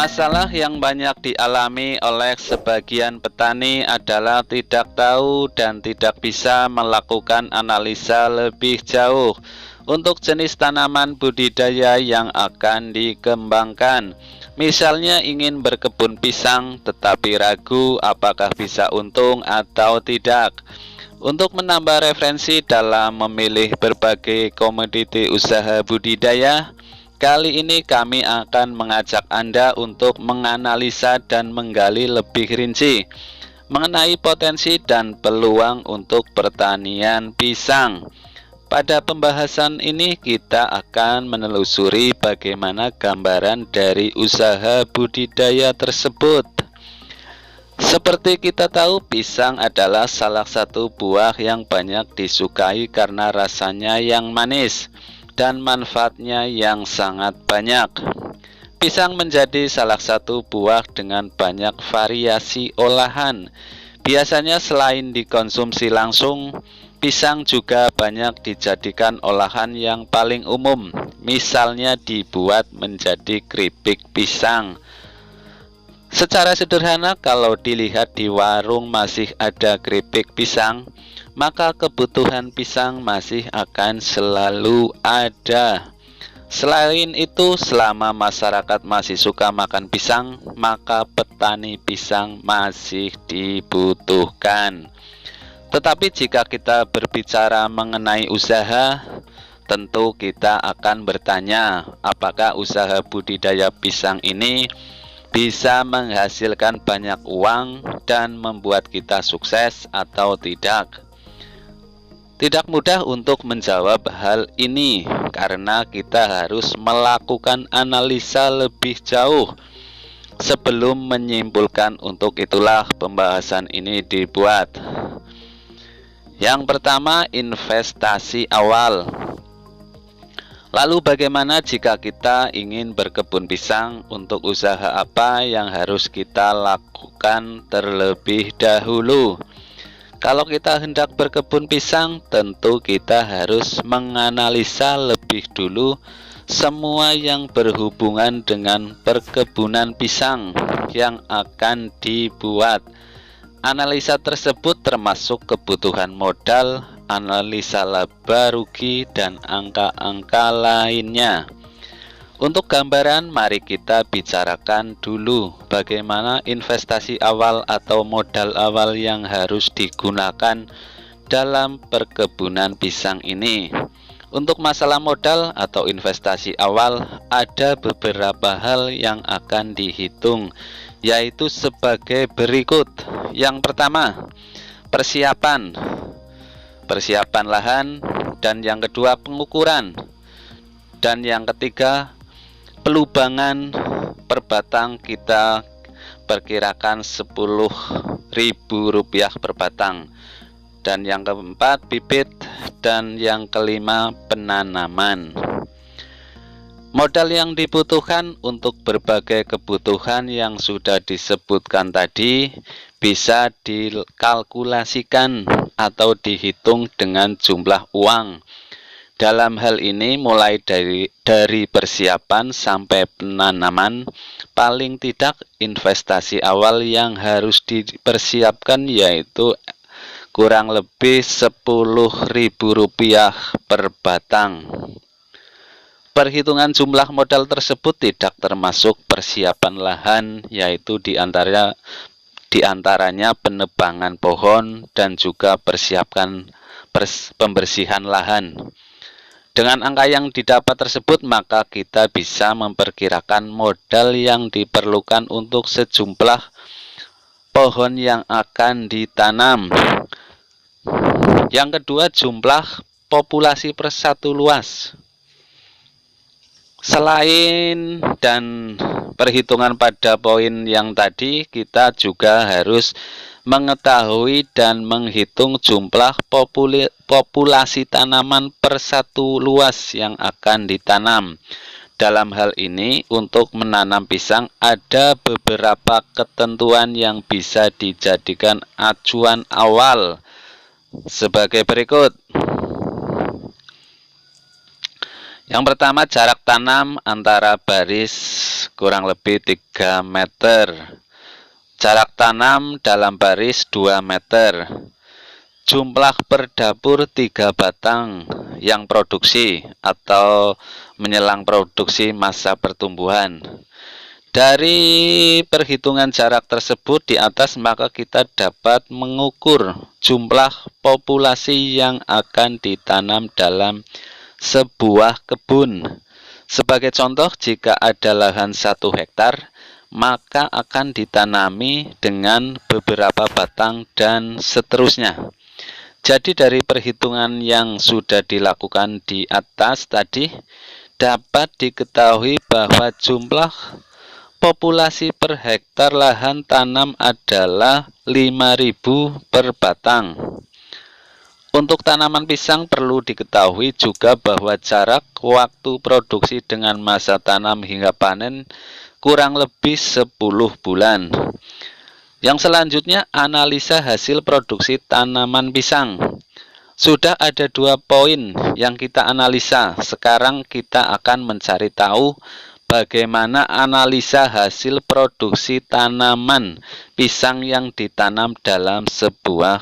Masalah yang banyak dialami oleh sebagian petani adalah tidak tahu dan tidak bisa melakukan analisa lebih jauh untuk jenis tanaman budidaya yang akan dikembangkan. Misalnya ingin berkebun pisang tetapi ragu apakah bisa untung atau tidak. Untuk menambah referensi dalam memilih berbagai komoditi usaha budidaya, kali ini kami akan mengajak Anda untuk menganalisa dan menggali lebih rinci mengenai potensi dan peluang untuk pertanian pisang. Pada pembahasan ini kita akan menelusuri bagaimana gambaran dari usaha budidaya tersebut. Seperti kita tahu, pisang adalah salah satu buah yang banyak disukai karena rasanya yang manis dan manfaatnya yang sangat banyak. Pisang menjadi salah satu buah dengan banyak variasi olahan. Biasanya selain dikonsumsi langsung, pisang juga banyak dijadikan olahan yang paling umum. Misalnya dibuat menjadi keripik pisang. Secara sederhana, kalau dilihat di warung masih ada keripik pisang, maka kebutuhan pisang masih akan selalu ada. Selain itu, selama masyarakat masih suka makan pisang, maka petani pisang masih dibutuhkan. Tetapi jika kita berbicara mengenai usaha, tentu kita akan bertanya, apakah usaha budidaya pisang ini bisa menghasilkan banyak uang dan membuat kita sukses atau tidak? Tidak mudah untuk menjawab hal ini karena kita harus melakukan analisa lebih jauh sebelum menyimpulkan. Untuk itulah pembahasan ini dibuat. Yang pertama, investasi awal. Lalu bagaimana jika kita ingin berkebun pisang? Untuk usaha apa yang harus kita lakukan terlebih dahulu? Kalau kita hendak berkebun pisang, tentu kita harus menganalisa lebih dulu semua yang berhubungan dengan perkebunan pisang yang akan dibuat. Analisa tersebut termasuk kebutuhan modal, analisa laba rugi, dan angka-angka lainnya. Untuk gambaran, mari kita bicarakan dulu bagaimana investasi awal atau modal awal yang harus digunakan dalam perkebunan pisang ini. Untuk masalah modal atau investasi awal, ada beberapa hal yang akan dihitung, yaitu sebagai berikut. Yang pertama, persiapan lahan, dan yang kedua pengukuran, dan yang ketiga pelubangan per batang kita perkirakan Rp10.000 per batang, dan yang keempat bibit, dan yang kelima penanaman. Modal yang dibutuhkan untuk berbagai kebutuhan yang sudah disebutkan tadi bisa dikalkulasikan atau dihitung dengan jumlah uang. Dalam hal ini mulai dari persiapan sampai penanaman, paling tidak investasi awal yang harus dipersiapkan yaitu kurang lebih Rp10.000 per batang. Perhitungan jumlah modal tersebut tidak termasuk persiapan lahan, yaitu diantaranya penebangan pohon dan juga pembersihan lahan. Dengan angka yang didapat tersebut, maka kita bisa memperkirakan modal yang diperlukan untuk sejumlah pohon yang akan ditanam. Yang kedua, jumlah populasi persatu luas. Selain dan perhitungan pada poin yang tadi, kita juga harus mengetahui dan menghitung jumlah populasi tanaman per satu luas yang akan ditanam. Dalam hal ini, untuk menanam pisang ada beberapa ketentuan yang bisa dijadikan acuan awal sebagai berikut. Yang pertama, jarak tanam antara baris kurang lebih 3 meter. Jarak tanam dalam baris 2 meter. Jumlah per dapur 3 batang yang produksi atau menjelang produksi masa pertumbuhan. Dari perhitungan jarak tersebut di atas, maka kita dapat mengukur jumlah populasi yang akan ditanam dalam sebuah kebun. Sebagai contoh, jika ada lahan 1 hektar, maka akan ditanami dengan beberapa batang dan seterusnya. Jadi dari perhitungan yang sudah dilakukan di atas tadi, dapat diketahui bahwa jumlah populasi per hektar lahan tanam adalah 5.000 per batang. Untuk tanaman pisang perlu diketahui juga bahwa jarak waktu produksi dengan masa tanam hingga panen kurang lebih 10 bulan. Yang selanjutnya, analisa hasil produksi tanaman pisang. Sudah ada 2 poin yang kita analisa. Sekarang kita akan mencari tahu bagaimana analisa hasil produksi tanaman pisang yang ditanam dalam sebuah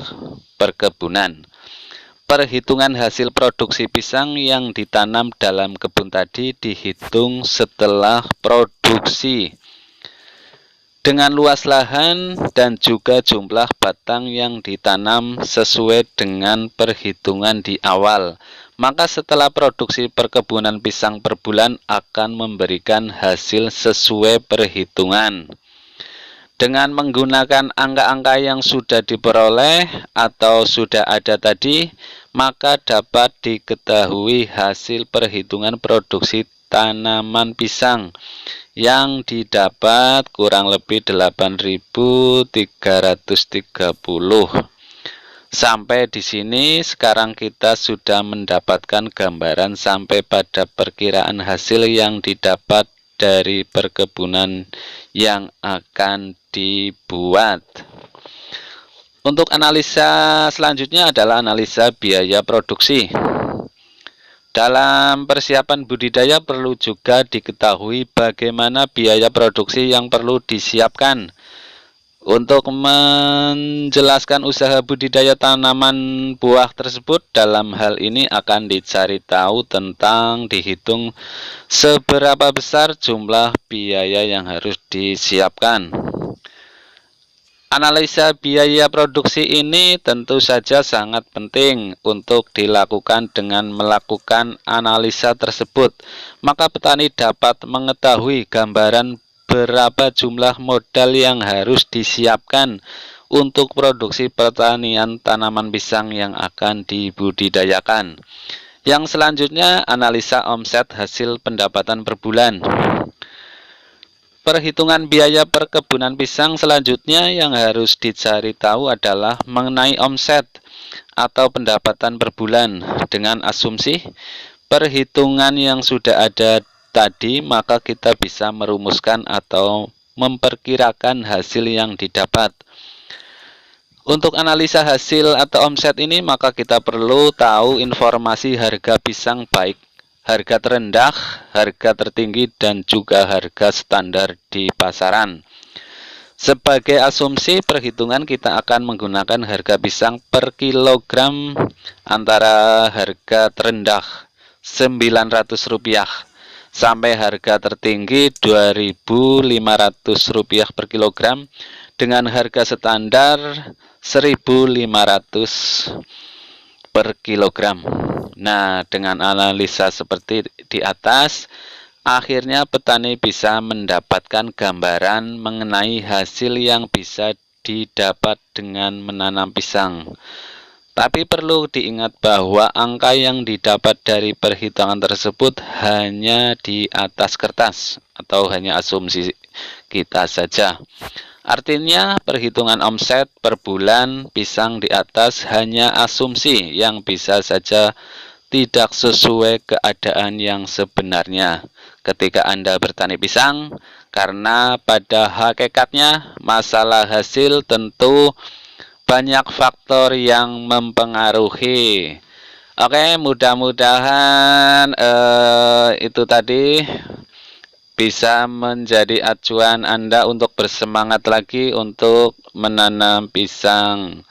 perkebunan. Perhitungan hasil produksi pisang yang ditanam dalam kebun tadi dihitung setelah produksi dengan luas lahan dan juga jumlah batang yang ditanam sesuai dengan perhitungan di awal. Maka setelah produksi perkebunan pisang per bulan akan memberikan hasil sesuai perhitungan. Dengan menggunakan angka-angka yang sudah diperoleh atau sudah ada tadi, maka dapat diketahui hasil perhitungan produksi tanaman pisang yang didapat kurang lebih 8.330. Sampai di sini sekarang kita sudah mendapatkan gambaran sampai pada perkiraan hasil yang didapat dari perkebunan yang akan dibuat. Untuk analisa selanjutnya adalah analisa biaya produksi. Dalam persiapan budidaya perlu juga diketahui bagaimana biaya produksi yang perlu disiapkan. Untuk menjelaskan usaha budidaya tanaman buah tersebut, dalam hal ini akan dicari tahu tentang dihitung seberapa besar jumlah biaya yang harus disiapkan. Analisa biaya produksi ini tentu saja sangat penting untuk dilakukan dengan melakukan analisa tersebut. Maka petani dapat mengetahui gambaran berapa jumlah modal yang harus disiapkan untuk produksi pertanian tanaman pisang yang akan dibudidayakan. Yang selanjutnya, analisa omset hasil pendapatan per bulan. Perhitungan biaya perkebunan pisang selanjutnya yang harus dicari tahu adalah mengenai omset atau pendapatan per bulan. Dengan asumsi perhitungan yang sudah ada tadi, maka kita bisa merumuskan atau memperkirakan hasil yang didapat. Untuk analisa hasil atau omset ini, maka kita perlu tahu informasi harga pisang baik harga terendah, harga tertinggi, dan juga harga standar di pasaran. Sebagai asumsi perhitungan, kita akan menggunakan harga pisang per kilogram antara harga terendah Rp900 sampai harga tertinggi Rp2.500 per kilogram dengan harga standar Rp1.500 per kilogram. Nah, dengan analisa seperti di atas, akhirnya petani bisa mendapatkan gambaran mengenai hasil yang bisa didapat dengan menanam pisang. Tapi perlu diingat bahwa angka yang didapat dari perhitungan tersebut hanya di atas kertas atau hanya asumsi kita saja. Artinya perhitungan omset per bulan pisang di atas hanya asumsi yang bisa saja tidak sesuai keadaan yang sebenarnya ketika Anda bertani pisang, karena pada hakikatnya masalah hasil tentu banyak faktor yang mempengaruhi. Oke, mudah-mudahan itu tadi bisa menjadi acuan Anda untuk bersemangat lagi untuk menanam pisang.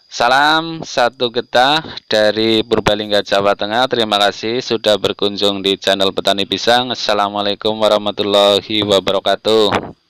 Salam satu getah dari Purbalingga, Jawa Tengah. Terima kasih sudah berkunjung di channel Petani Pisang. Assalamualaikum warahmatullahi wabarakatuh.